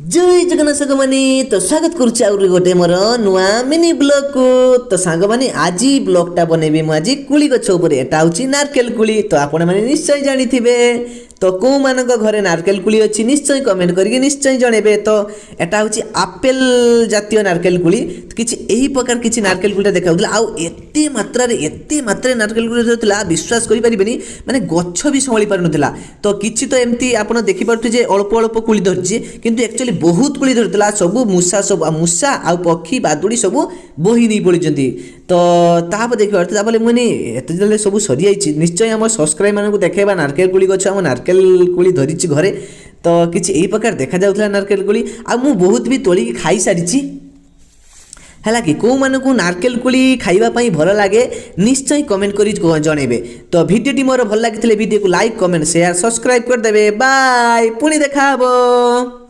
जय जगन्नाथ सांग माने तो स्वागत करुच्ची आउरी गोटे मोर नुआ मिनी ब्लॉग को। तो सांग माने आज ब्लॉग टा बनेबी मु आज कुली गछ ऊपर एटा होची नारकेल कुली। तो आपण माने निश्चय जानी थिबे तो को मानक घरे नारकेल कुली अछि निश्चय कमेंट करके निश्चय जणेबे। तो एटा होची आपेल जातीय नारकेल कुली। तो किछि एही प्रकार किछि नारकेल कुली देखाउतला आउ एते मात्रा नारकेल कुली होतला विश्वास करि परिबेनी माने गच्छ भी संभली पार नथिला। तो किछि तो एम्ति आपण देखि पारथि जे अल्प अल्प कुली धरछि किंतु एक्चुअली बहुत कुली धरतला सब मूसा आ पक्षी बादुड़ी सब बोही नहीं पड़ी। तो ताप देख पारे मुझे एत जल्दी सब सरी जाइए निश्चय आम सब्सक्राइब मानक देखेबा नारकेल कुली गछ आम नारकेल कुली धरिछि घरे। तो किछि एही प्रकार देखा जाउथला नारकेल कुली आ मु बहुत भी तोली खाई सारिछि है कि कौ मानक नारकेल कुली खाइबा पई भल लगे निश्चय कमेंट करी जणेबे। तो वीडियोटी मोर भल लागिथिले वीडियो को लाइक कमेंट शेयर सब्सक्राइब कर देबे। बाय पुणी देखा हबो।